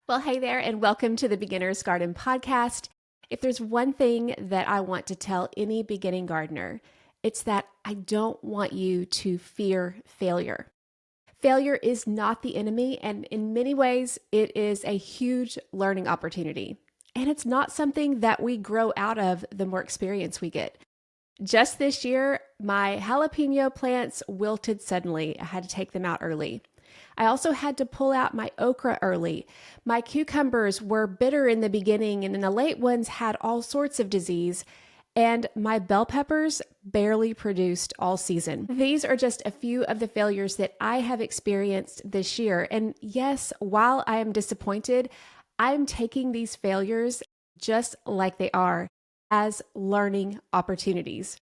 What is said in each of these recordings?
Well, hey there, and welcome to the Beginner's Garden Podcast. If there's one thing that I want to tell any beginning gardener, it's that I don't want you to fear failure. Failure is not the enemy, and in many ways, it is a huge learning opportunity. And it's not something that we grow out of the more experience we get. Just this year, my jalapeno plants wilted suddenly. I had to take them out early. I also had to pull out my okra early. My cucumbers were bitter in the beginning, and in the late ones had all sorts of disease. And my bell peppers barely produced all season. These are just a few of the failures that I have experienced this year. And yes, while I am disappointed, I'm taking these failures just like they are as learning opportunities.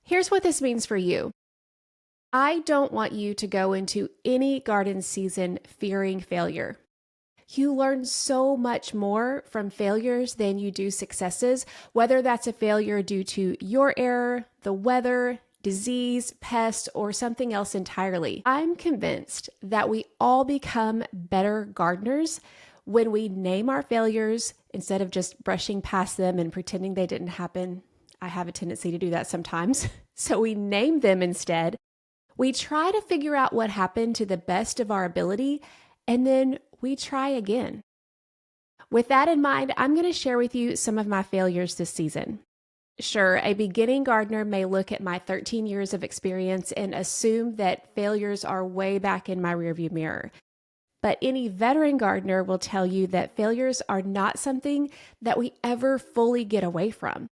Here's what this means for you. I don't want you to go into any garden season fearing failure. You learn so much more from failures than you do successes, whether that's a failure due to your error, the weather, disease, pest, or something else entirely. I'm convinced that we all become better gardeners when we name our failures instead of just brushing past them and pretending they didn't happen. I have a tendency to do that sometimes. So we name them instead. We try to figure out what happened to the best of our ability, and then we try again. With that in mind, I'm going to share with you some of my failures this season. Sure, a beginning gardener may look at my 13 years of experience and assume that failures are way back in my rearview mirror. But any veteran gardener will tell you that failures are not something that we ever fully get away from,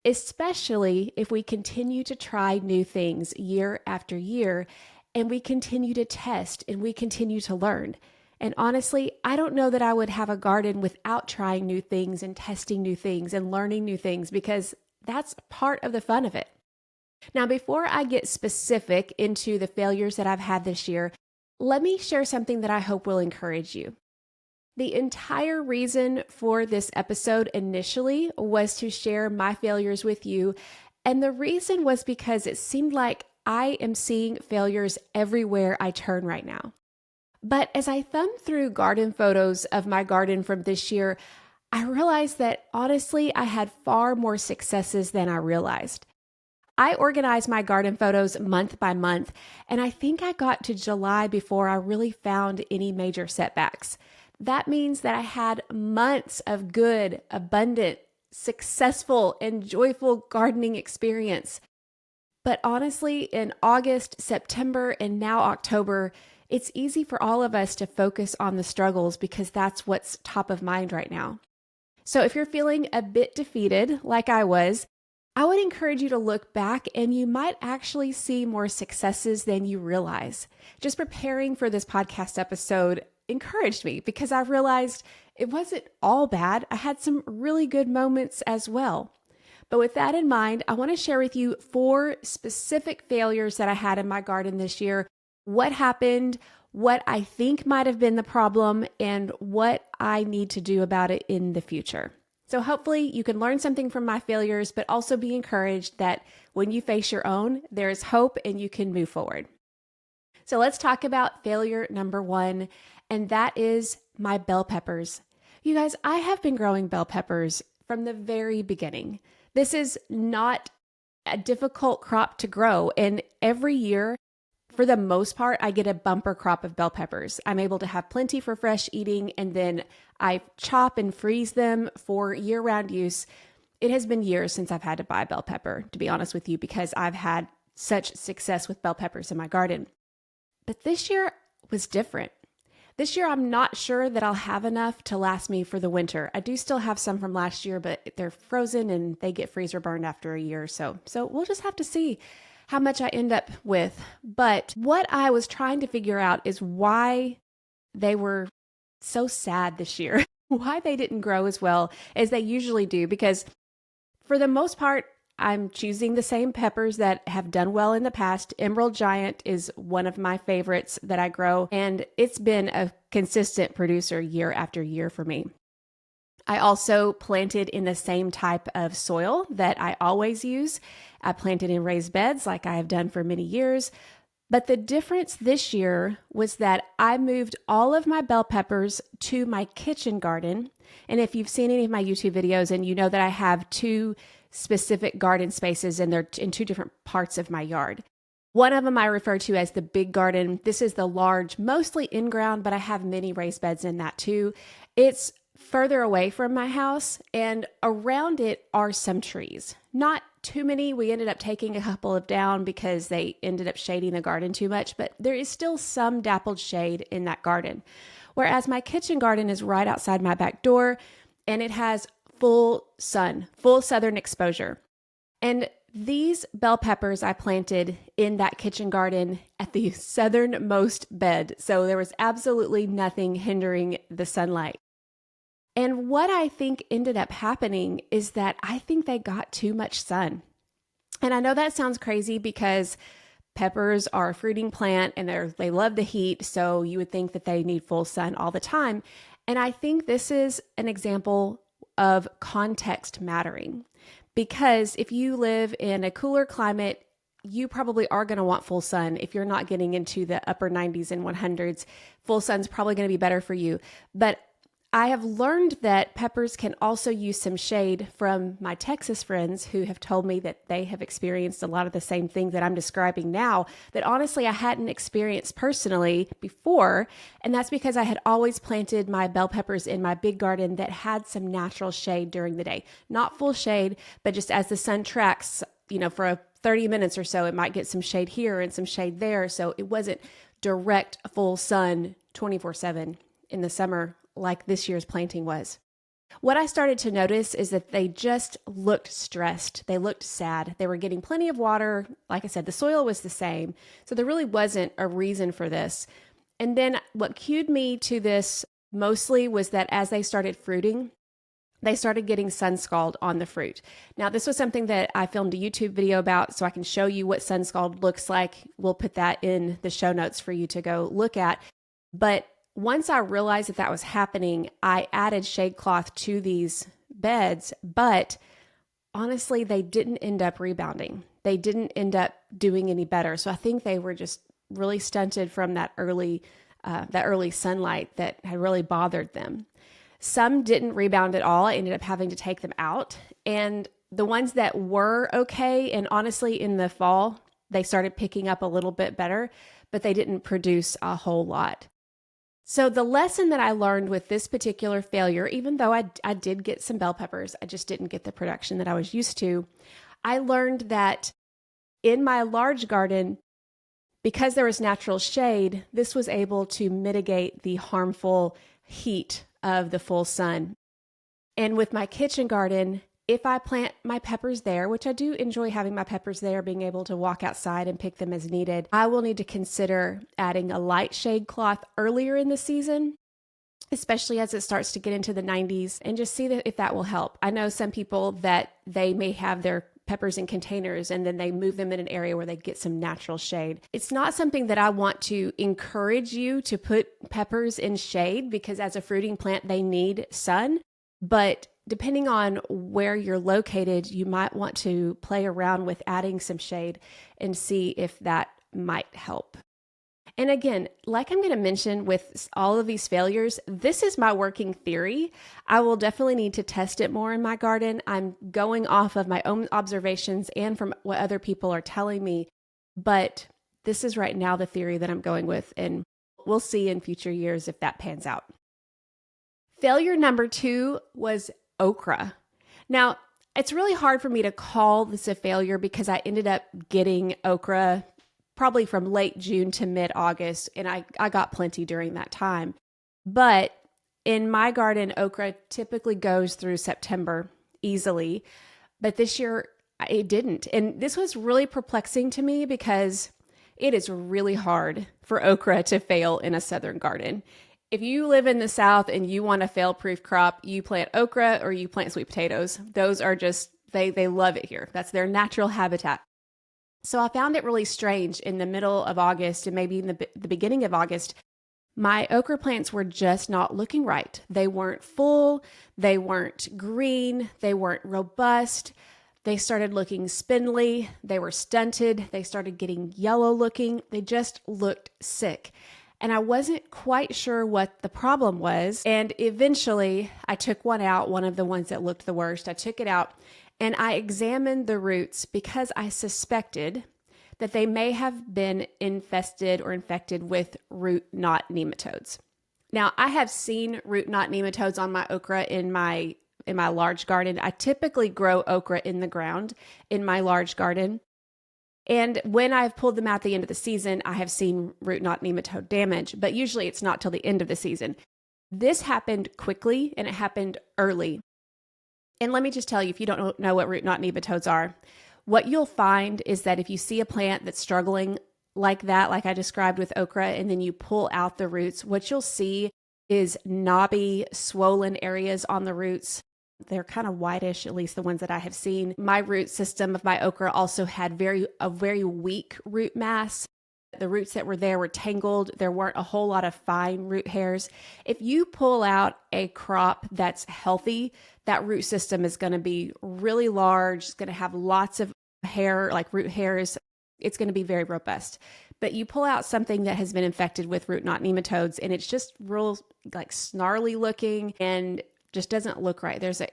especially if we continue to try new things year after year, and we continue to test and we continue to learn. And honestly, I don't know that I would have a garden without trying new things and testing new things and learning new things, because that's part of the fun of it. Now, before I get specific into the failures that I've had this year, let me share something that I hope will encourage you. The entire reason for this episode initially was to share my failures with you. And the reason was because it seemed like I am seeing failures everywhere I turn right now. But as I thumbed through garden photos of my garden from this year, I realized that honestly, I had far more successes than I realized. I organized my garden photos month by month, and I think I got to July before I really found any major setbacks. That means that I had months of good, abundant, successful, and joyful gardening experience. But honestly, in August, September, and now October, it's easy for all of us to focus on the struggles because that's what's top of mind right now. So if you're feeling a bit defeated, like I was, I would encourage you to look back, and you might actually see more successes than you realize. Just preparing for this podcast episode encouraged me because I realized it wasn't all bad. I had some really good moments as well. But with that in mind, I want to share with you 4 specific failures that I had in my garden this year, what happened, what I think might have been the problem, and what I need to do about it in the future. So hopefully you can learn something from my failures, but also be encouraged that when you face your own, there is hope and you can move forward. So let's talk about failure number 1, and that is my bell peppers. You guys, I have been growing bell peppers from the very beginning. This is not a difficult crop to grow, and every year, for the most part, I get a bumper crop of bell peppers. I'm able to have plenty for fresh eating, and then I chop and freeze them for year-round use. It has been years since I've had to buy bell pepper, to be honest with you, because I've had such success with bell peppers in my garden. But this year was different. This year, I'm not sure that I'll have enough to last me for the winter. I do still have some from last year, but they're frozen and they get freezer burned after a year or so. So we'll just have to see how much I end up with. But what I was trying to figure out is why they were so sad this year, why they didn't grow as well as they usually do, because for the most part, I'm choosing the same peppers that have done well in the past. Emerald Giant is one of my favorites that I grow, and it's been a consistent producer year after year for me. I also planted in the same type of soil that I always use. I planted in raised beds like I have done for many years. But the difference this year was that I moved all of my bell peppers to my kitchen garden. And if you've seen any of my YouTube videos, and you know that I have two specific garden spaces, and they're in two different parts of my yard. One of them I refer to as the big garden. This is the large, mostly in ground, but I have many raised beds in that too. It's further away from my house, and around it are some trees. Not too many. We ended up taking a couple of down because they ended up shading the garden too much, but there is still some dappled shade in that garden. Whereas my kitchen garden is right outside my back door, and it has full sun, full southern exposure. And these bell peppers I planted in that kitchen garden at the southernmost bed. So there was absolutely nothing hindering the sunlight. And what I think ended up happening is that I think they got too much sun. And I know that sounds crazy because peppers are a fruiting plant and they love the heat. So you would think that they need full sun all the time. And I think this is an example of context mattering. Because if you live in a cooler climate, you probably are going to want full sun. If you're not getting into the upper 90s and 100s, full sun's probably going to be better for you. But I have learned that peppers can also use some shade from my Texas friends who have told me that they have experienced a lot of the same thing that I'm describing now that honestly I hadn't experienced personally before. And that's because I had always planted my bell peppers in my big garden that had some natural shade during the day. Not full shade, but just as the sun tracks, for 30 minutes or so, it might get some shade here and some shade there. So it wasn't direct full sun 24/7 in the summer like this year's planting was. What I started to notice is that they just looked stressed. They looked sad. They were getting plenty of water. Like I said, the soil was the same. So there really wasn't a reason for this. And then what cued me to this mostly was that as they started fruiting, they started getting sun scald on the fruit. Now, this was something that I filmed a YouTube video about, so I can show you what sun scald looks like. We'll put that in the show notes for you to go look at. But once I realized that was happening, I added shade cloth to these beds, but honestly, they didn't end up rebounding. They didn't end up doing any better. So I think they were just really stunted from that early sunlight that had really bothered them. Some didn't rebound at all. I ended up having to take them out. And the ones that were okay, and honestly, in the fall, they started picking up a little bit better, but they didn't produce a whole lot. So the lesson that I learned with this particular failure, even though I did get some bell peppers, I just didn't get the production that I was used to. I learned that in my large garden, because there was natural shade, this was able to mitigate the harmful heat of the full sun. And with my kitchen garden, if I plant my peppers there, which I do enjoy having my peppers there, being able to walk outside and pick them as needed, I will need to consider adding a light shade cloth earlier in the season, especially as it starts to get into the 90s, and just see if that will help. I know some people that they may have their peppers in containers and then they move them in an area where they get some natural shade. It's not something that I want to encourage you to put peppers in shade because as a fruiting plant, they need sun, but depending on where you're located, you might want to play around with adding some shade and see if that might help. And again, like I'm going to mention with all of these failures, this is my working theory. I will definitely need to test it more in my garden. I'm going off of my own observations and from what other people are telling me, but this is right now the theory that I'm going with, and we'll see in future years if that pans out. Failure number 2 was okra. Now, it's really hard for me to call this a failure because I ended up getting okra probably from late June to mid-August, and I got plenty during that time. But in my garden, okra typically goes through September easily, but this year it didn't. And this was really perplexing to me because it is really hard for okra to fail in a southern garden. If you live in the South and you want a fail-proof crop, you plant okra or you plant sweet potatoes. Those are just, they love it here. That's their natural habitat. So I found it really strange in the middle of August and maybe in the beginning of August, my okra plants were just not looking right. They weren't full, they weren't green, they weren't robust. They started looking spindly, they were stunted, they started getting yellow looking, they just looked sick. And I wasn't quite sure what the problem was. And eventually I took one out, one of the ones that looked the worst. I took it out and I examined the roots because I suspected that they may have been infested or infected with root knot nematodes. Now, I have seen root knot nematodes on my okra in my large garden. I typically grow okra in the ground in my large garden. And when I've pulled them out at the end of the season, I have seen root knot nematode damage, but usually it's not till the end of the season. This happened quickly and it happened early. And let me just tell you, if you don't know what root knot nematodes are, what you'll find is that if you see a plant that's struggling like that, like I described with okra, and then you pull out the roots, what you'll see is knobby, swollen areas on the roots. They're kind of whitish, at least the ones that I have seen. My root system of my okra also had a very weak root mass. The roots that were there were tangled. There weren't a whole lot of fine root hairs. If you pull out a crop that's healthy, that root system is going to be really large. It's going to have lots of hair, like root hairs. It's going to be very robust. But you pull out something that has been infected with root knot nematodes and it's just real like snarly looking and just doesn't look right. There's a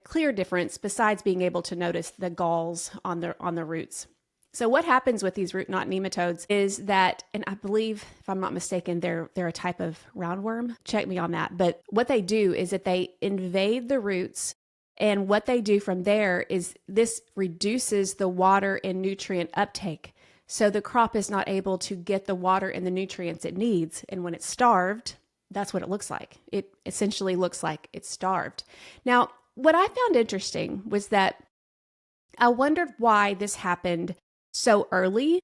clear difference besides being able to notice the galls on the roots. So what happens with these root knot nematodes is that, and I believe, if I'm not mistaken, they're a type of roundworm. Check me on that. But what they do is that they invade the roots, and what they do from there is this reduces the water and nutrient uptake. So the crop is not able to get the water and the nutrients it needs. And when it's starved, that's what it looks like. It essentially looks like it's starved. Now, what I found interesting was that I wondered why this happened so early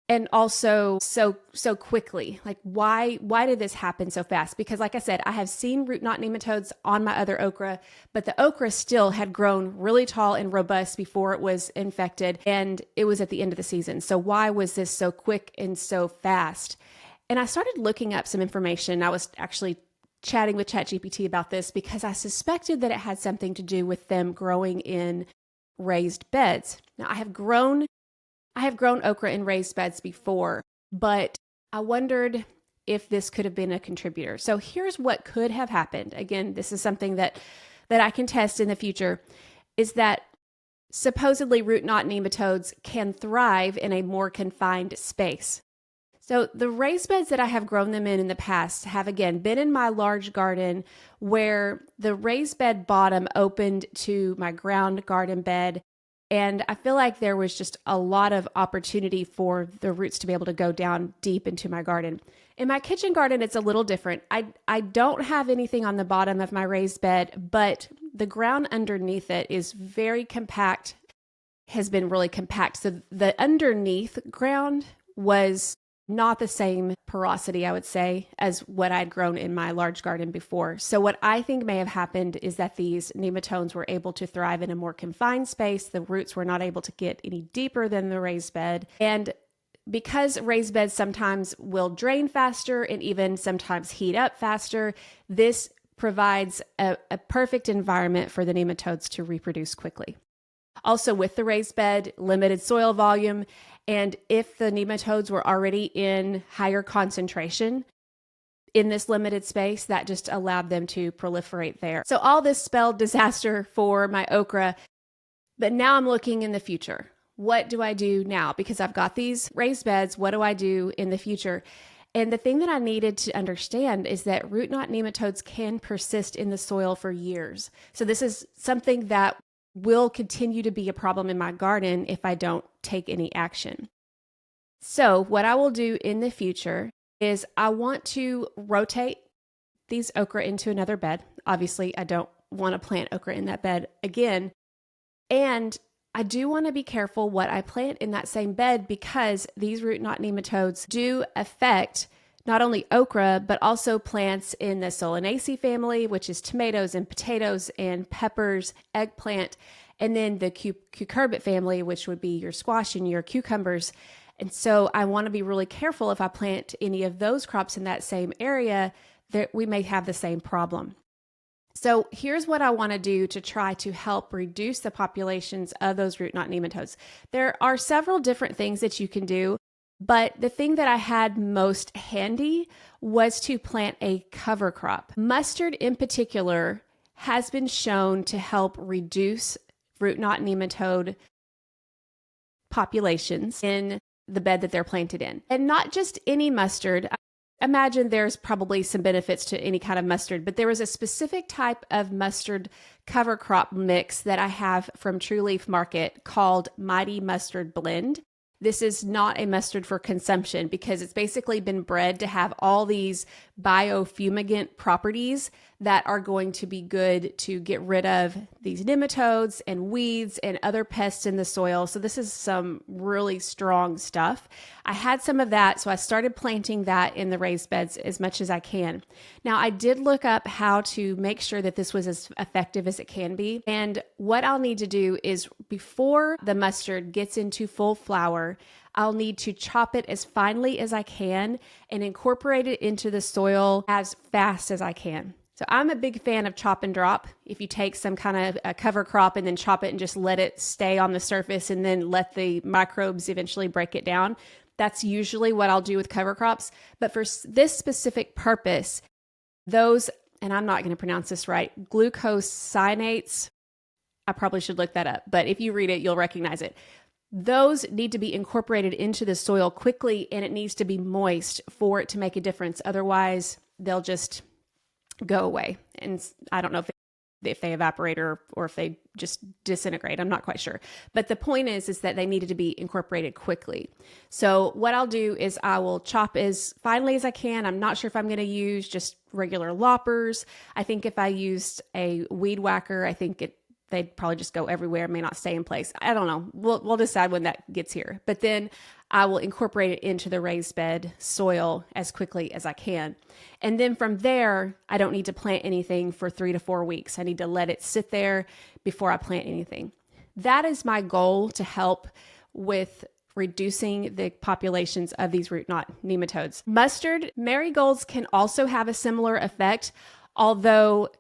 and also so quickly. Like why did this happen so fast? Because like I said, I have seen root knot nematodes on my other okra, but the okra still had grown really tall and robust before it was infected, and it was at the end of the season. So why was this so quick and so fast? And I started looking up some information. I was actually chatting with ChatGPT about this because I suspected that it had something to do with them growing in raised beds. Now, I have grown okra in raised beds before, but I wondered if this could have been a contributor. So here's what could have happened. Again, this is something that I can test in the future, is that supposedly root knot nematodes can thrive in a more confined space. So the raised beds that I have grown them in the past have, again, been in my large garden where the raised bed bottom opened to my ground garden bed. And I feel like there was just a lot of opportunity for the roots to be able to go down deep into my garden. In my kitchen garden, it's a little different. I don't have anything on the bottom of my raised bed, but the ground underneath it is very compact, has been really compact. So the underneath ground was not the same porosity, I would say, as what I'd grown in my large garden before. So what I think may have happened is that these nematodes were able to thrive in a more confined space. The roots were not able to get any deeper than the raised bed. And because raised beds sometimes will drain faster and even sometimes heat up faster, this provides a perfect environment for the nematodes to reproduce quickly. Also, with the raised bed, limited soil volume, and if the nematodes were already in higher concentration in this limited space, that just allowed them to proliferate there. So all this spelled disaster for my okra, but now I'm looking in the future. What do I do now? Because I've got these raised beds, what do I do in the future? And the thing that I needed to understand is that root knot nematodes can persist in the soil for years. So this is something that will continue to be a problem in my garden if I don't take any action. So what I will do in the future is I want to rotate these okra into another bed. Obviously, I don't want to plant okra in that bed again. And I do want to be careful what I plant in that same bed because these root knot nematodes do affect not only okra, but also plants in the Solanaceae family, which is tomatoes and potatoes and peppers, eggplant, and then the cucurbit family, which would be your squash and your cucumbers. And so I want to be really careful if I plant any of those crops in that same area that we may have the same problem. So here's what I want to do to try to help reduce the populations of those root knot nematodes. There are several different things that you can do, but the thing that I had most handy was to plant a cover crop. Mustard in particular has been shown to help reduce root knot nematode populations in the bed that they're planted in. And not just any mustard. Imagine there's probably some benefits to any kind of mustard, but there was a specific type of mustard cover crop mix that I have from True Leaf Market called Mighty Mustard Blend. This is not a mustard for consumption because it's basically been bred to have all these biofumigant properties that are going to be good to get rid of these nematodes and weeds and other pests in the soil. So this is some really strong stuff. I had some of that, so I started planting that in the raised beds as much as I can. Now, I did look up how to make sure that this was as effective as it can be. And what I'll need to do is before the mustard gets into full flower, I'll need to chop it as finely as I can and incorporate it into the soil as fast as I can. So I'm a big fan of chop and drop. If you take some kind of a cover crop and then chop it and just let it stay on the surface and then let the microbes eventually break it down, that's usually what I'll do with cover crops. But for this specific purpose, those, and I'm not going to pronounce this right, glucosinates, I probably should look that up, but if you read it, you'll recognize it. Those need to be incorporated into the soil quickly, and it needs to be moist for it to make a difference. Otherwise, they'll just go away. And I don't know if they evaporate or if they just disintegrate. I'm not quite sure. But the point is that they needed to be incorporated quickly. So what I'll do is I will chop as finely as I can. I'm not sure if I'm going to use just regular loppers. I think if I used a weed whacker, they'd probably just go everywhere, may not stay in place. I don't know. We'll decide when that gets here. But then I will incorporate it into the raised bed soil as quickly as I can. And then from there, I don't need to plant anything for 3 to 4 weeks. I need to let it sit there before I plant anything. That is my goal to help with reducing the populations of these root knot nematodes. Mustard marigolds can also have a similar effect, although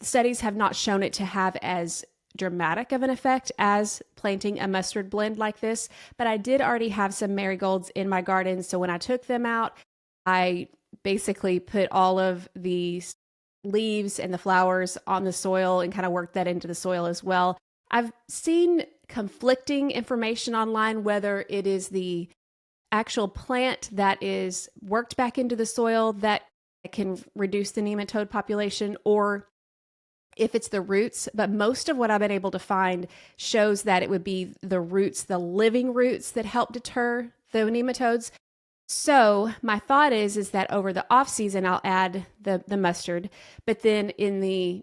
studies have not shown it to have as dramatic of an effect as planting a mustard blend like this, but I did already have some marigolds in my garden. So when I took them out, I basically put all of the leaves and the flowers on the soil and kind of worked that into the soil as well. I've seen conflicting information online, whether it is the actual plant that is worked back into the soil that can reduce the nematode population, or if it's the roots, but most of what I've been able to find shows that it would be the roots, the living roots that help deter the nematodes. So my thought is that over the off season, I'll add the mustard, but then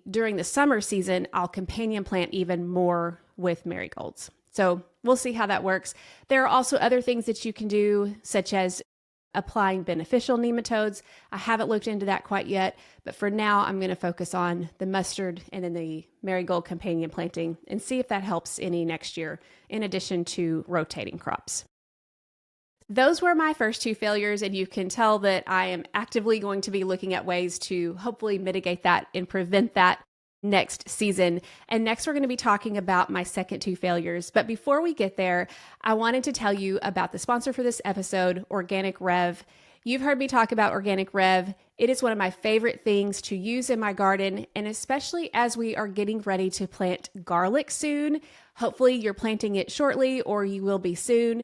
during the summer season, I'll companion plant even more with marigolds. So we'll see how that works. There are also other things that you can do, such as applying beneficial nematodes. I haven't looked into that quite yet, but for now I'm going to focus on the mustard and then the marigold companion planting and see if that helps any next year, in addition to rotating crops. Those were my first 2 failures, and you can tell that I am actively going to be looking at ways to hopefully mitigate that and prevent that next season. And next, we're going to be talking about my second 2 failures. But before we get there, I wanted to tell you about the sponsor for this episode, Organic Rev. You've heard me talk about Organic Rev. It is one of my favorite things to use in my garden, and especially as we are getting ready to plant garlic soon. Hopefully you're planting it shortly, or you will be soon.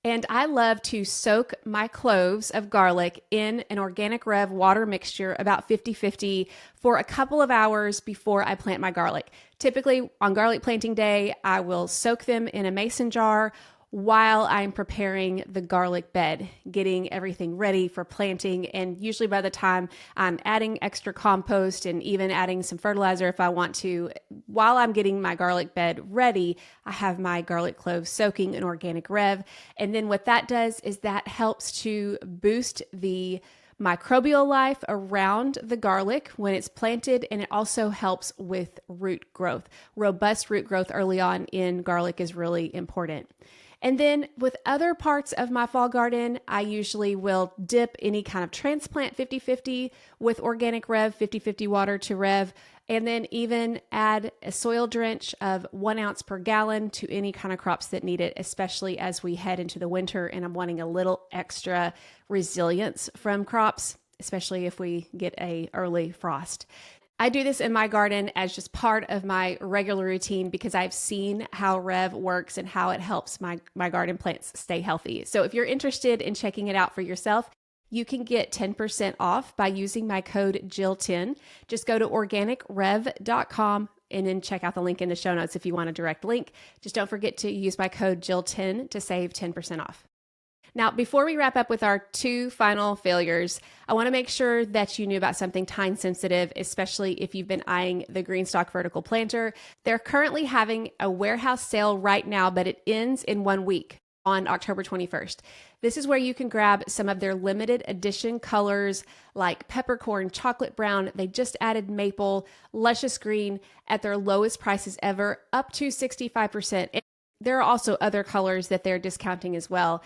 And I love to soak my cloves of garlic in an Organic Rev water mixture, about 50-50, for a couple of hours before I plant my garlic. Typically on garlic planting day, I will soak them in a mason jar while I'm preparing the garlic bed, getting everything ready for planting. And usually by the time I'm adding extra compost and even adding some fertilizer if I want to, while I'm getting my garlic bed ready, I have my garlic cloves soaking in Organic Rev. And then what that does is that helps to boost the microbial life around the garlic when it's planted, and it also helps with root growth. Robust root growth early on in garlic is really important. And then with other parts of my fall garden, I usually will dip any kind of transplant 50-50 with organic Rev, 50-50 water to Rev, and then even add a soil drench of 1 ounce per gallon to any kind of crops that need it, especially as we head into the winter and I'm wanting a little extra resilience from crops, especially if we get a early frost. I do this in my garden as just part of my regular routine because I've seen how Rev works and how it helps my garden plants stay healthy. So if you're interested in checking it out for yourself, you can get 10% off by using my code Jill10. Just go to organicrev.com and then check out the link in the show notes if you want a direct link. Just don't forget to use my code Jill10 to save 10% off. Now, before we wrap up with our 2 final failures, I want to make sure that you knew about something time sensitive, especially if you've been eyeing the Greenstalk vertical planter. They're currently having a warehouse sale right now, but it ends in 1 week on October 21st. This is where you can grab some of their limited edition colors like peppercorn, chocolate brown. They just added maple, luscious green at their lowest prices ever, up to 65%. And there are also other colors that they're discounting as well.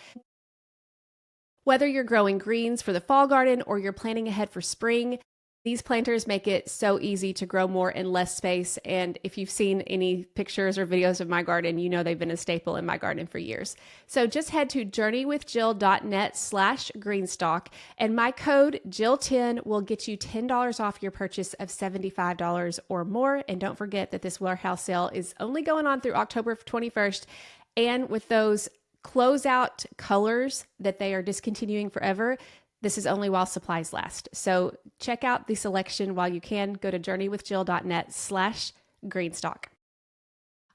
Whether you're growing greens for the fall garden or you're planning ahead for spring, these planters make it so easy to grow more in less space. And if you've seen any pictures or videos of my garden, you know they've been a staple in my garden for years. So just head to journeywithjill.net/Greenstalk and my code Jill10 will get you $10 off your purchase of $75 or more. And don't forget that this warehouse sale is only going on through October 21st. And with those closeout colors that they are discontinuing forever, this is only while supplies last. So check out the selection while you can. Go to journeywithjill.net/Greenstalk.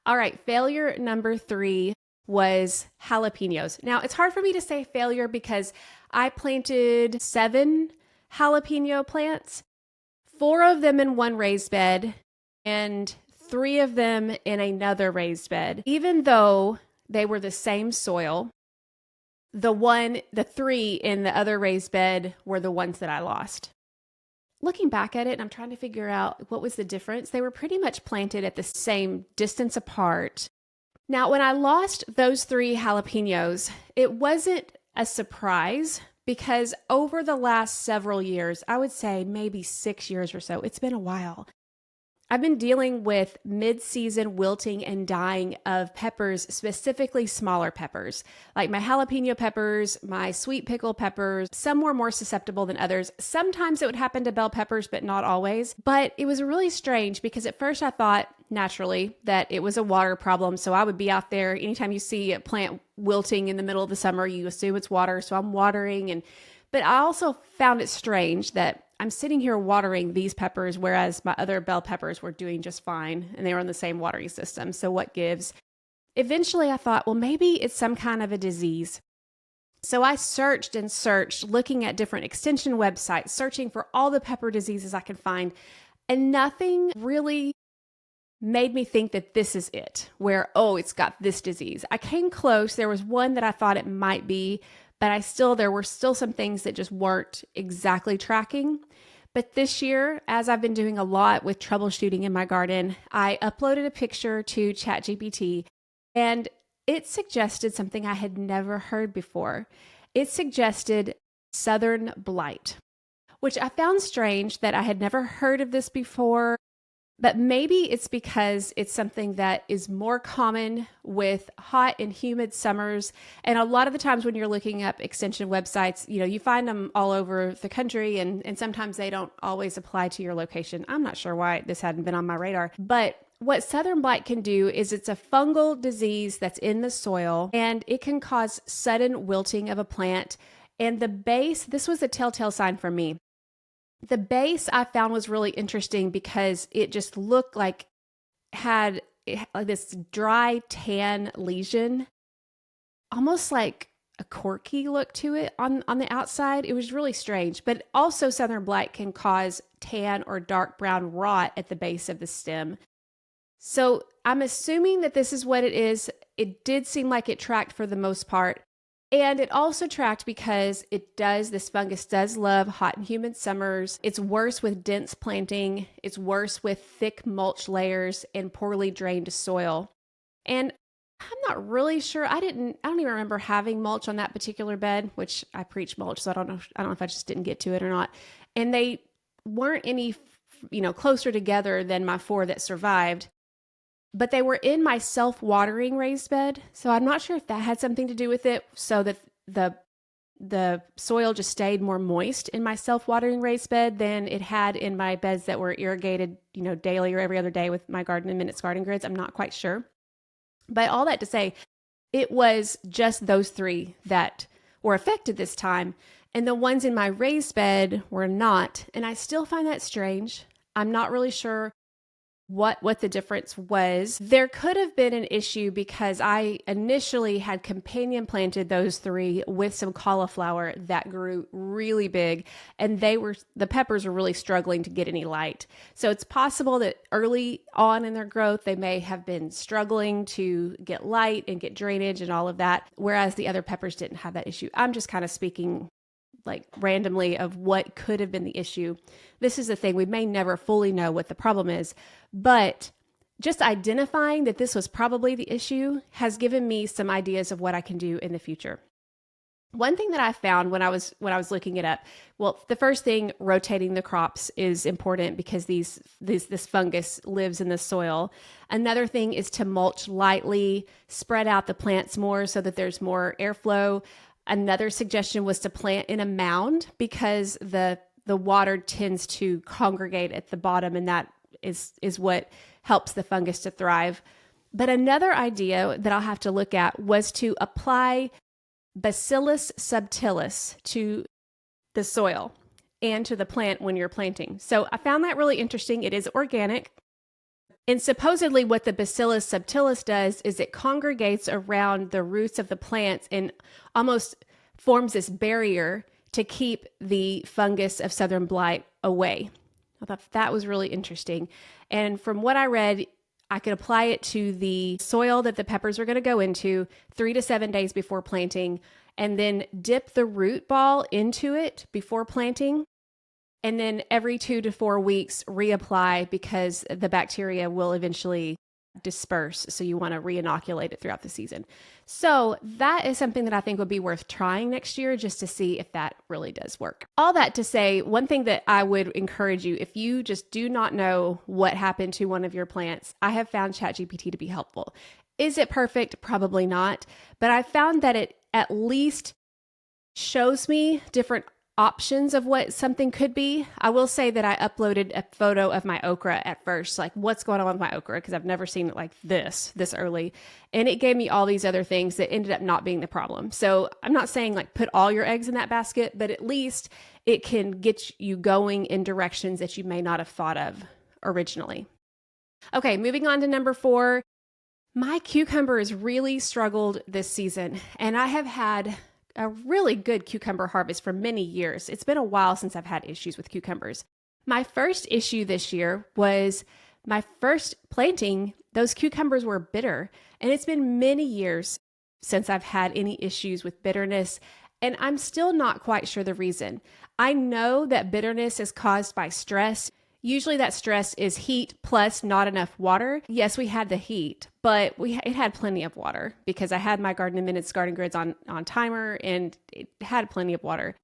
All right, failure number 3 was jalapenos. Now, it's hard for me to say failure because I planted 7 jalapeno plants, 4 of them in one raised bed and 3 of them in another raised bed. Even though they were the same soil, the 3 in the other raised bed were the ones that I lost. Looking back at it, I'm trying to figure out what was the difference. They were pretty much planted at the same distance apart. Now, when I lost those 3 jalapenos, it wasn't a surprise because over the last several years, I would say maybe 6 years or so, it's been a while, I've been dealing with mid-season wilting and dying of peppers, specifically smaller peppers, like my jalapeno peppers, my sweet pickle peppers. Some were more susceptible than others. Sometimes it would happen to bell peppers, but not always. But it was really strange because at first I thought naturally that it was a water problem. So I would be out there. Anytime you see a plant wilting in the middle of the summer, you assume it's water. So I'm watering. But I also found it strange that I'm sitting here watering these peppers, whereas my other bell peppers were doing just fine and they were on the same watering system. So what gives? Eventually I thought, well, maybe it's some kind of a disease. So I searched and searched, looking at different extension websites, searching for all the pepper diseases I could find, and nothing really made me think that this is it, where, oh, it's got this disease. I came close. There was one that I thought it might be, but there were still some things that just weren't exactly tracking. But this year, as I've been doing a lot with troubleshooting in my garden, I uploaded a picture to ChatGPT and it suggested something I had never heard before. It suggested southern blight, which I found strange that I had never heard of this before. But maybe it's because it's something that is more common with hot and humid summers. And a lot of the times when you're looking up extension websites, you find them all over the country and sometimes they don't always apply to your location. I'm not sure why this hadn't been on my radar. But what southern blight can do is it's a fungal disease that's in the soil and it can cause sudden wilting of a plant. And the base, this was a telltale sign for me. The base I found was really interesting because it just looked like had this dry tan lesion, almost like a corky look to it on the outside. It was really strange, but also southern blight can cause tan or dark brown rot at the base of the stem. So I'm assuming that this is what it is. It did seem like it tracked for the most part. And it also tracked because this fungus does love hot and humid summers. It's worse with dense planting. It's worse with thick mulch layers and poorly drained soil. And I'm not really sure. I don't even remember having mulch on that particular bed, which I preach mulch, so I don't know if I just didn't get to it or not. And they weren't any, closer together than my 4 that survived, but they were in my self-watering raised bed. So I'm not sure if that had something to do with it, so that the soil just stayed more moist in my self-watering raised bed than it had in my beds that were irrigated, daily or every other day with my Garden in Minutes garden grids. I'm not quite sure. But all that to say, it was just those 3 that were affected this time. And the ones in my raised bed were not. And I still find that strange. I'm not really sure what the difference was. There could have been an issue because I initially had companion planted those 3 with some cauliflower that grew really big, and the peppers were really struggling to get any light. So it's possible that early on in their growth, they may have been struggling to get light and get drainage and all of that, whereas the other peppers didn't have that issue. I'm just kind of speaking like randomly of what could have been the issue. This is the thing, we may never fully know what the problem is, but just identifying that this was probably the issue has given me some ideas of what I can do in the future. One thing that I found when I was looking it up, well, the first thing, rotating the crops is important because this fungus lives in the soil. Another thing is to mulch lightly, spread out the plants more so that there's more airflow. Another suggestion was to plant in a mound because the water tends to congregate at the bottom, and that is what helps the fungus to thrive. But another idea that I'll have to look at was to apply Bacillus subtilis to the soil and to the plant when you're planting. So I found that really interesting. It is organic. And supposedly what the Bacillus subtilis does is it congregates around the roots of the plants and almost forms this barrier to keep the fungus of southern blight away. I thought that was really interesting. And from what I read, I could apply it to the soil that the peppers are going to go into 3 to 7 days before planting, and then dip the root ball into it before planting. And then every 2 to 4 weeks, reapply because the bacteria will eventually disperse. So you want to re-inoculate it throughout the season. So that is something that I think would be worth trying next year just to see if that really does work. All that to say, one thing that I would encourage you, if you just do not know what happened to one of your plants, I have found ChatGPT to be helpful. Is it perfect? Probably not. But I found that it at least shows me different options of what something could be. I will say that I uploaded a photo of my okra at first, like what's going on with my okra, because I've never seen it like this early. And it gave me all these other things that ended up not being the problem. So I'm not saying like put all your eggs in that basket, but at least it can get you going in directions that you may not have thought of originally. Okay, moving on to number 4. My cucumbers really struggled this season, and I have had a really good cucumber harvest for many years. It's been a while since I've had issues with cucumbers. My first issue this year was my first planting. Those cucumbers were bitter, and it's been many years since I've had any issues with bitterness, and I'm still not quite sure the reason. I know that bitterness is caused by stress. Usually that stress is heat plus not enough water. Yes, we had the heat, but it had plenty of water because I had my Garden in Minutes garden grids on timer, and it had plenty of water.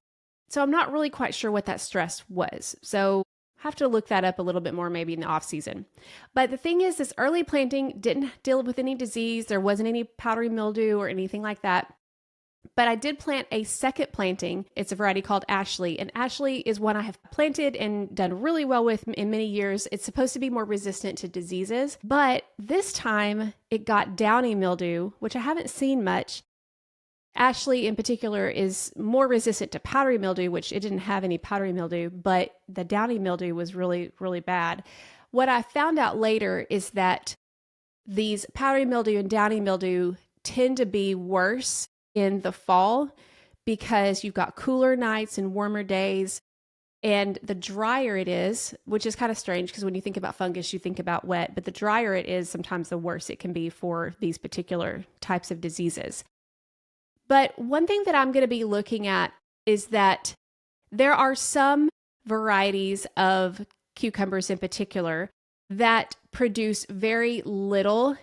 So I'm not really quite sure what that stress was. So I have to look that up a little bit more maybe in the off season. But the thing is, this early planting didn't deal with any disease. There wasn't any powdery mildew or anything like that. But I did plant a second planting. It's a variety called Ashley. And Ashley is one I have planted and done really well with in many years. It's supposed to be more resistant to diseases. But this time it got downy mildew, which I haven't seen much. Ashley in particular is more resistant to powdery mildew, which it didn't have any powdery mildew, but the downy mildew was really, really bad. What I found out later is that these powdery mildew and downy mildew tend to be worse in the fall because you've got cooler nights and warmer days, and the drier it is, which is kind of strange because when you think about fungus, you think about wet, but the drier it is, sometimes the worse it can be for these particular types of diseases. But one thing that I'm going to be looking at is that there are some varieties of cucumbers in particular that produce very little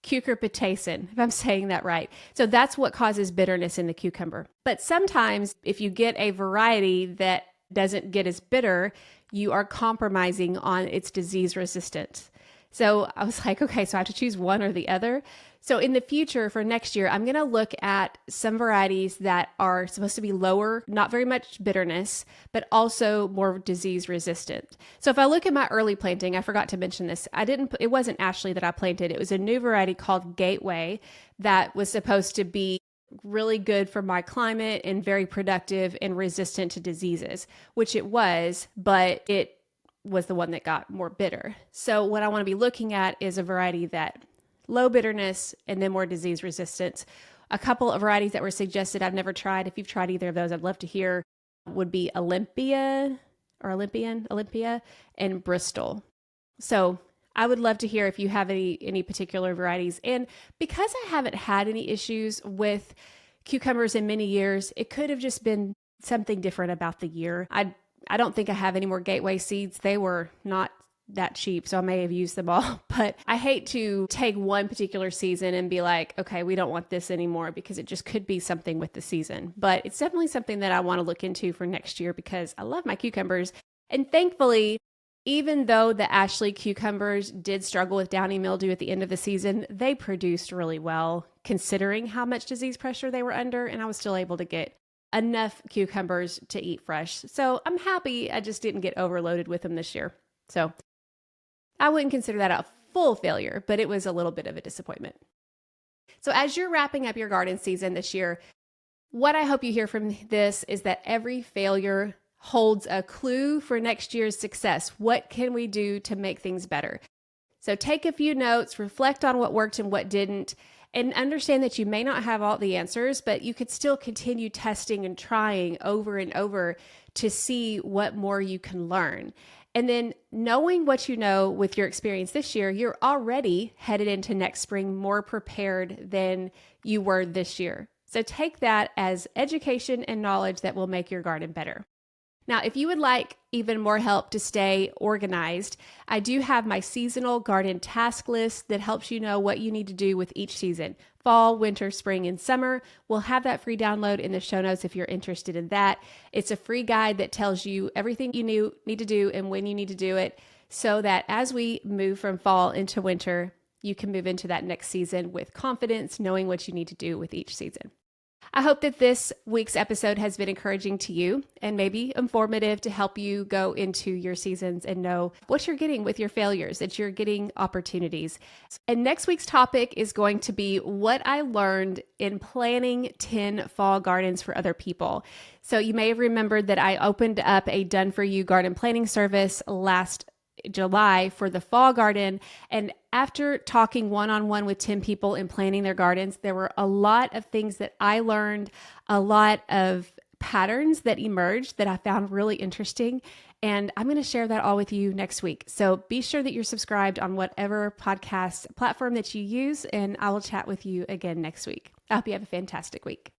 cucurbitacin, if I'm saying that right. So that's what causes bitterness in the cucumber. But sometimes if you get a variety that doesn't get as bitter, you are compromising on its disease resistance. So I was like, okay, so I have to choose one or the other. So in the future for next year, I'm going to look at some varieties that are supposed to be lower, not very much bitterness, but also more disease resistant. So if I look at my early planting, I forgot to mention this. It wasn't Ashley that I planted. It was a new variety called Gateway that was supposed to be really good for my climate and very productive and resistant to diseases, which it was, but it was the one that got more bitter. So what I want to be looking at is a variety that low bitterness and then more disease resistance. A couple of varieties that were suggested I've never tried. If you've tried either of those, I'd love to hear. Would be Olympia and Bristol. So I would love to hear if you have any particular varieties. And because I haven't had any issues with cucumbers in many years, it could have just been something different about the year. I don't think I have any more Gateway seeds. They were not that cheap, so I may have used them all. But I hate to take one particular season and be like, okay, we don't want this anymore, because it just could be something with the season. But it's definitely something that I want to look into for next year because I love my cucumbers. And thankfully, even though the Ashley cucumbers did struggle with downy mildew at the end of the season, they produced really well considering how much disease pressure they were under, and I was still able to get enough cucumbers to eat fresh. So I'm happy I just didn't get overloaded with them this year. So I wouldn't consider that a full failure, but it was a little bit of a disappointment. So as you're wrapping up your garden season this year, what I hope you hear from this is that every failure holds a clue for next year's success. What can we do to make things better? So take a few notes, reflect on what worked and what didn't, and understand that you may not have all the answers, but you could still continue testing and trying over and over to see what more you can learn. And then knowing what you know with your experience this year, you're already headed into next spring more prepared than you were this year. So take that as education and knowledge that will make your garden better. Now, if you would like even more help to stay organized, I do have my seasonal garden task list that helps you know what you need to do with each season. Fall, winter, spring, and summer. We'll have that free download in the show notes if you're interested in that. It's a free guide that tells you everything you need to do and when you need to do it, so that as we move from fall into winter, you can move into that next season with confidence, knowing what you need to do with each season. I hope that this week's episode has been encouraging to you and maybe informative to help you go into your seasons and know what you're getting with your failures, that you're getting opportunities. And next week's topic is going to be what I learned in planning 10 fall gardens for other people. So you may have remembered that I opened up a done-for-you garden planning service last July for the fall garden. And after talking one-on-one with 10 people and planning their gardens, there were a lot of things that I learned, a lot of patterns that emerged that I found really interesting. And I'm going to share that all with you next week. So be sure that you're subscribed on whatever podcast platform that you use, and I will chat with you again next week. I hope you have a fantastic week.